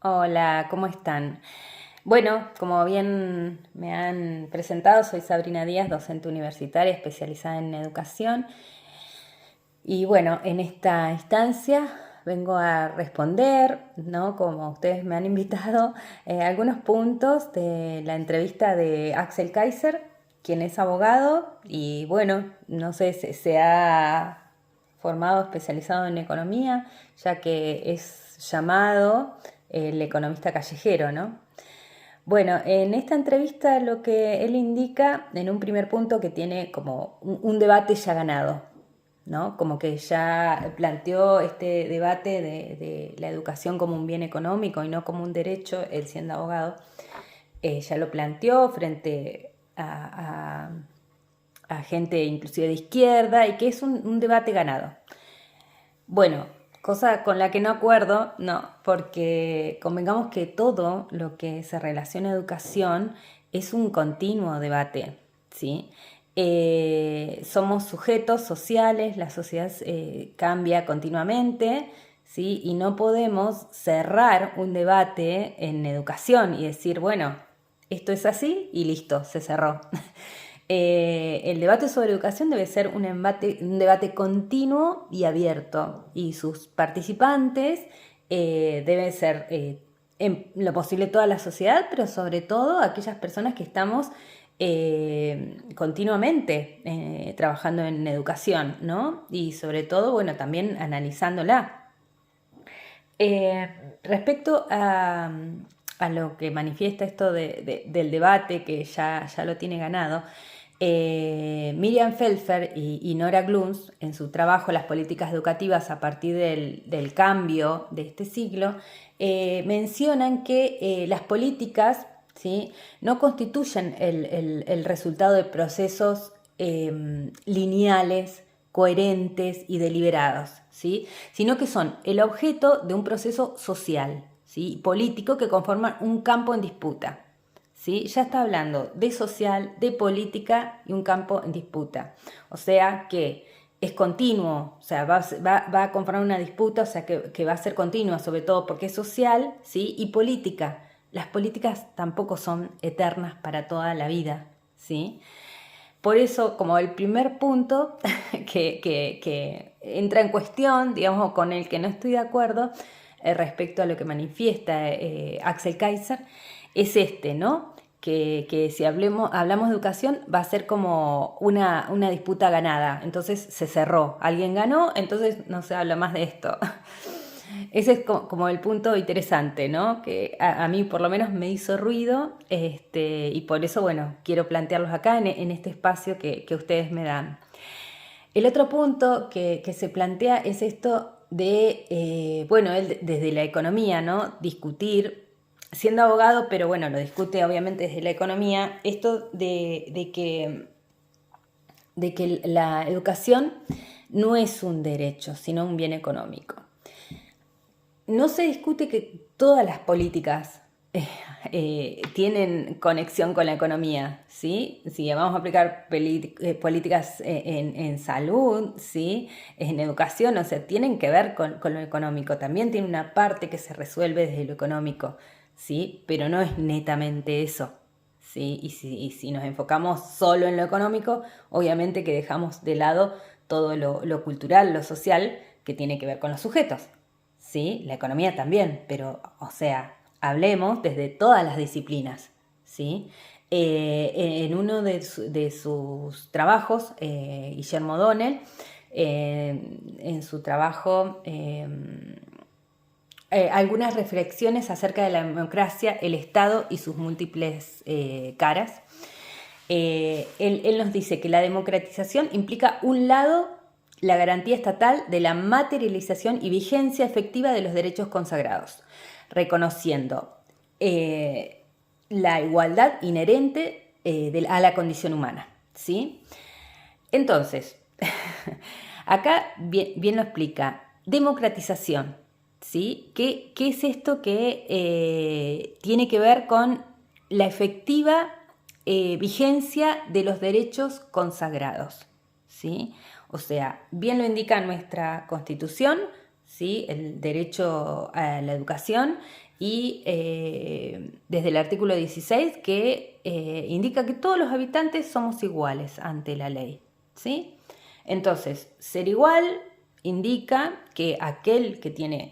Hola, ¿cómo están? Bueno, como bien me han presentado, soy Sabrina Díaz, docente universitaria especializada en educación. Y bueno, en esta instancia vengo a responder, ¿no? Como ustedes me han invitado, algunos puntos de la entrevista de Axel Kaiser, quien es abogado y bueno, no sé, se ha formado especializado en economía, ya que es llamado el economista callejero, ¿no? Bueno, en esta entrevista lo que él indica en un primer punto que tiene como un debate ya ganado, ¿no? Como que ya planteó este debate de la educación como un bien económico y no como un derecho, él siendo abogado, ya lo planteó frente a gente inclusive de izquierda y que es un debate ganado. Bueno, cosa con la que no acuerdo, no, porque convengamos que todo lo que se relaciona a educación es un continuo debate, ¿sí? Somos sujetos sociales, la sociedad cambia continuamente, ¿sí? Y no podemos cerrar un debate en educación y decir, bueno, esto es así y listo, se cerró. El debate sobre educación debe ser un debate continuo y abierto y sus participantes deben ser en lo posible toda la sociedad, pero sobre todo aquellas personas que estamos continuamente trabajando en educación, ¿no? Y sobre todo, bueno, también analizándola. Eh, Respecto a lo que manifiesta esto del debate, que ya lo tiene ganado, Miriam Pfeffer y Nora Glunz, en su trabajo Las políticas educativas a partir del cambio de este siglo, mencionan que las políticas, ¿sí?, no constituyen el resultado de procesos lineales, coherentes y deliberados, ¿sí?, sino que son el objeto de un proceso social, ¿sí?, político que conforman un campo en disputa. ¿Sí? Ya está hablando de social, de política y un campo en disputa. O sea que es continuo, o sea, va a conformar una disputa, o sea, que va a ser continua, sobre todo porque es social, ¿sí? Y política. Las políticas tampoco son eternas para toda la vida, ¿sí? Por eso, como el primer punto que entra en cuestión, digamos, con el que no estoy de acuerdo respecto a lo que manifiesta Axel Kaiser, es este, ¿no? Que si hablamos de educación va a ser como una disputa ganada, entonces se cerró, alguien ganó, entonces no se habla más de esto. Ese es como el punto interesante, ¿no? Que a mí por lo menos me hizo ruido, y por eso, bueno, quiero plantearlos acá en este espacio que ustedes me dan. El otro punto que se plantea es esto de, bueno, él desde la economía, ¿no? Discutir, siendo abogado, pero bueno, lo discute obviamente desde la economía, esto de que la educación no es un derecho, sino un bien económico. No se discute que todas las políticas tienen conexión con la economía, ¿sí? Si vamos a aplicar políticas en salud, ¿sí? En educación, o sea, tienen que ver con lo económico. También tiene una parte que se resuelve desde lo económico, ¿sí? Pero no es netamente eso, ¿sí? Y si nos enfocamos solo en lo económico, obviamente que dejamos de lado todo lo cultural, lo social, que tiene que ver con los sujetos. ¿Sí? La economía también, pero, o sea, hablemos desde todas las disciplinas, ¿sí? En uno de sus trabajos, Guillermo O'Donnell, en su trabajo, algunas reflexiones acerca de la democracia, el Estado y sus múltiples caras. Él nos dice que la democratización implica un lado la garantía estatal de la materialización y vigencia efectiva de los derechos consagrados, reconociendo la igualdad inherente a la condición humana, ¿sí? Entonces, acá bien lo explica, democratización, ¿sí? ¿Qué es esto que tiene que ver con la efectiva vigencia de los derechos consagrados, ¿sí? O sea, bien lo indica nuestra Constitución, ¿sí? ¿sí? El derecho a la educación y desde el artículo 16 que indica que todos los habitantes somos iguales ante la ley, ¿sí? Entonces, ser igual indica que aquel que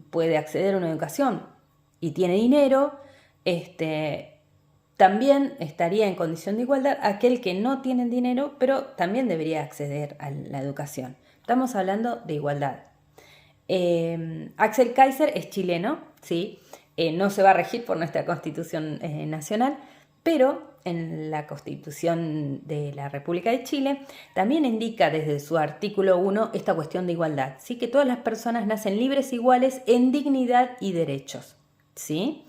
puede acceder a una educación y tiene dinero, también estaría en condición de igualdad aquel que no tiene dinero, pero también debería acceder a la educación. Estamos hablando de igualdad. Axel Kaiser es chileno, ¿sí? No se va a regir por nuestra Constitución Nacional, pero en la Constitución de la República de Chile también indica desde su artículo 1 esta cuestión de igualdad, ¿sí? Que todas las personas nacen libres e iguales en dignidad y derechos, ¿sí?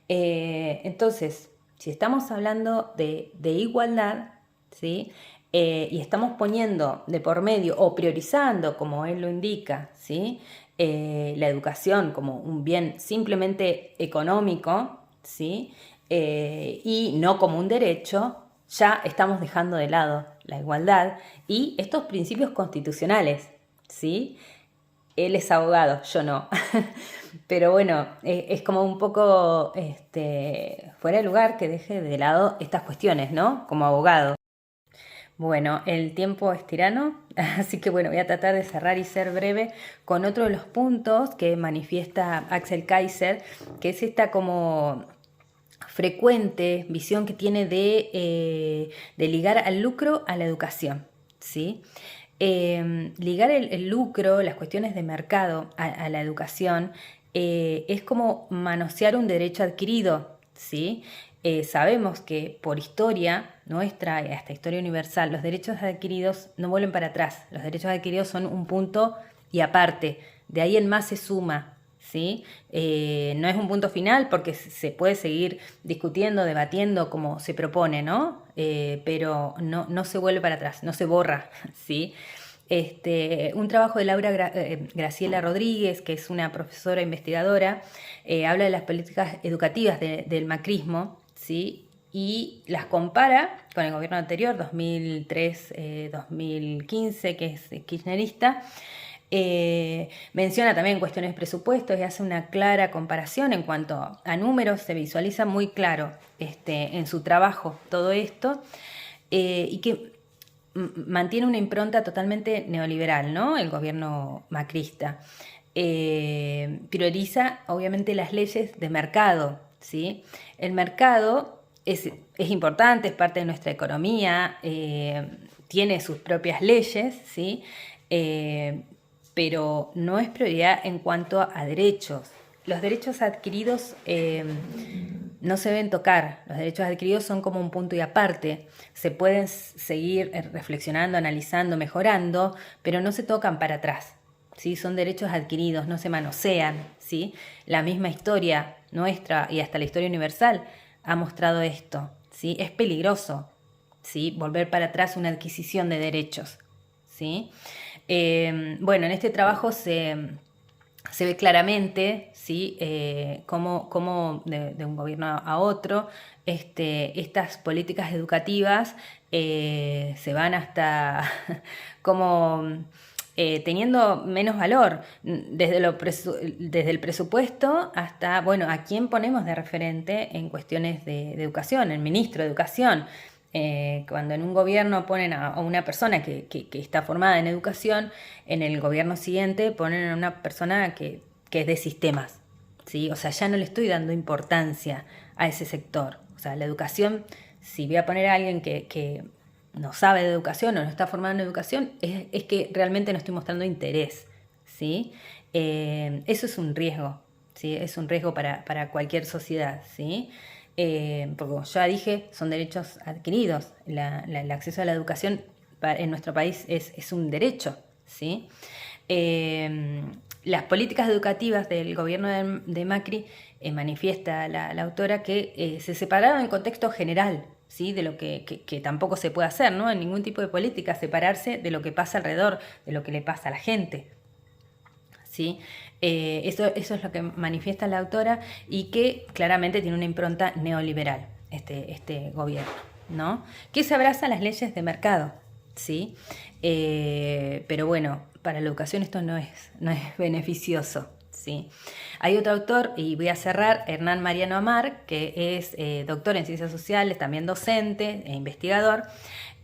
Entonces, si estamos hablando de igualdad, ¿sí? Y estamos poniendo de por medio o priorizando, como él lo indica, ¿sí? La educación como un bien simplemente económico, ¿sí? Y no como un derecho, ya estamos dejando de lado la igualdad y estos principios constitucionales, ¿sí? Él es abogado, yo no. Pero bueno, es como un poco fuera de lugar que deje de lado estas cuestiones, ¿no? Como abogado. Bueno, el tiempo es tirano, así que bueno, voy a tratar de cerrar y ser breve con otro de los puntos que manifiesta Axel Kaiser, que es esta como frecuente visión que tiene de ligar al lucro a la educación, ¿sí? Ligar el lucro, las cuestiones de mercado a la educación, es como manosear un derecho adquirido, ¿sí? Sabemos que por historia nuestra y hasta historia universal, los derechos adquiridos no vuelven para atrás. Los derechos adquiridos son un punto y aparte. De ahí en más se suma, ¿sí? No es un punto final porque se puede seguir discutiendo, debatiendo como se propone, ¿no? Pero no se vuelve para atrás, no se borra, ¿sí? Un trabajo de Laura Graciela Rodríguez, que es una profesora investigadora, habla de las políticas educativas del macrismo, ¿sí? Y las compara con el gobierno anterior, 2003-2015, que es kirchnerista. Menciona también cuestiones de presupuestos y hace una clara comparación en cuanto a números, se visualiza muy claro en su trabajo todo esto, y que mantiene una impronta totalmente neoliberal, ¿no? El gobierno macrista. Prioriza obviamente las leyes de mercado, ¿sí? El mercado es importante, es parte de nuestra economía, tiene sus propias leyes, ¿sí? Pero no es prioridad en cuanto a derechos. Los derechos adquiridos no se deben tocar. Los derechos adquiridos son como un punto y aparte. Se pueden seguir reflexionando, analizando, mejorando, pero no se tocan para atrás, ¿sí? Son derechos adquiridos, no se manosean, ¿sí? La misma historia nuestra y hasta la historia universal ha mostrado esto, ¿sí? Es peligroso, ¿sí? Volver para atrás una adquisición de derechos, ¿sí? Bueno, en este trabajo se ve claramente, ¿sí? Cómo de un gobierno a otro estas políticas educativas se van hasta como teniendo menos valor desde el presupuesto hasta, bueno, a quién ponemos de referente en cuestiones de educación, el ministro de Educación. Cuando en un gobierno ponen a una persona que está formada en educación, en el gobierno siguiente ponen a una persona que es de sistemas, ¿sí? O sea, ya no le estoy dando importancia a ese sector. O sea, la educación, si voy a poner a alguien que no sabe de educación o no está formado en educación, es que realmente no estoy mostrando interés, ¿sí? Eso es un riesgo, ¿sí? Es un riesgo para cualquier sociedad, ¿sí? Porque como ya dije, son derechos adquiridos. El acceso a la educación en nuestro país es un derecho, ¿sí? Las políticas educativas del gobierno de Macri, manifiesta la autora, que se separaron del contexto general, ¿sí? De lo que tampoco se puede hacer, ¿no? En ningún tipo de política, separarse de lo que pasa alrededor, de lo que le pasa a la gente, ¿sí? Eso es lo que manifiesta la autora y que claramente tiene una impronta neoliberal este gobierno, ¿no? Que se abraza a las leyes de mercado, ¿sí? Pero bueno, para la educación esto no es beneficioso, ¿sí? Hay otro autor, y voy a cerrar, Hernán Mariano Amar, que es doctor en ciencias sociales, también docente e investigador,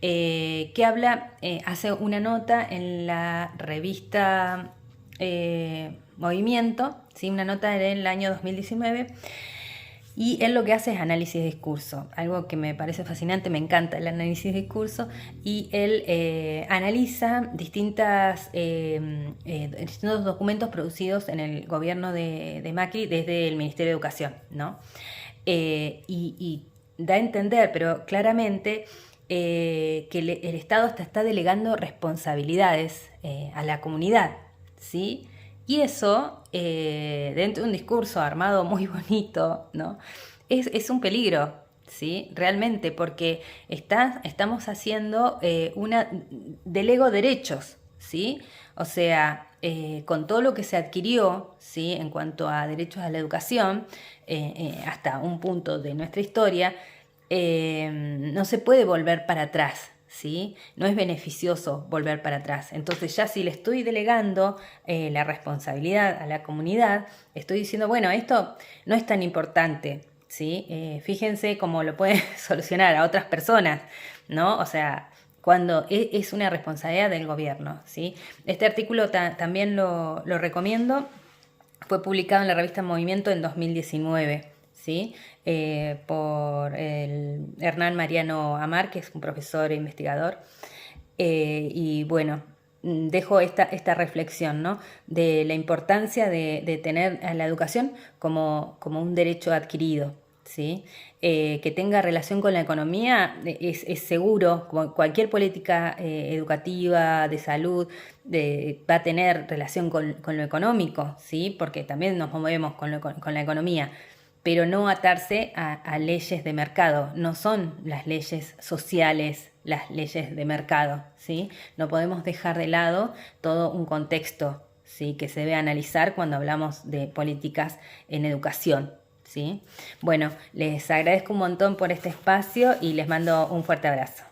que habla, hace una nota en la revista Movimiento, ¿sí? Una nota del año 2019, y él lo que hace es análisis de discurso, algo que me parece fascinante, me encanta el análisis de discurso, y él analiza distintos documentos producidos en el gobierno de Macri desde el Ministerio de Educación, ¿no? Y da a entender, pero claramente, que el Estado está delegando responsabilidades a la comunidad, ¿sí? Y eso, dentro de un discurso armado muy bonito, ¿no? Es un peligro, ¿sí? Realmente, porque estamos haciendo delego derechos, ¿sí? O sea, con todo lo que se adquirió, ¿sí? En cuanto a derechos a la educación, hasta un punto de nuestra historia, no se puede volver para atrás, ¿sí? No es beneficioso volver para atrás. Entonces ya si le estoy delegando la responsabilidad a la comunidad, estoy diciendo, bueno, esto no es tan importante, ¿sí? Fíjense cómo lo pueden solucionar a otras personas, ¿no? O sea, cuando es una responsabilidad del gobierno, ¿sí? Este artículo también lo recomiendo. Fue publicado en la revista Movimiento en 2019, ¿sí? Por el Hernán Mariano Amar, que es un profesor e investigador. Y bueno, dejo esta reflexión, ¿no? De la importancia de tener a la educación como un derecho adquirido, ¿sí? Que tenga relación con la economía es seguro. Cualquier política educativa, de salud, va a tener relación con lo económico, ¿sí? Porque también nos movemos con la economía, pero no atarse a leyes de mercado. No son las leyes sociales las leyes de mercado, ¿sí? No podemos dejar de lado todo un contexto, ¿sí? Que se debe analizar cuando hablamos de políticas en educación, ¿sí? Bueno, les agradezco un montón por este espacio y les mando un fuerte abrazo.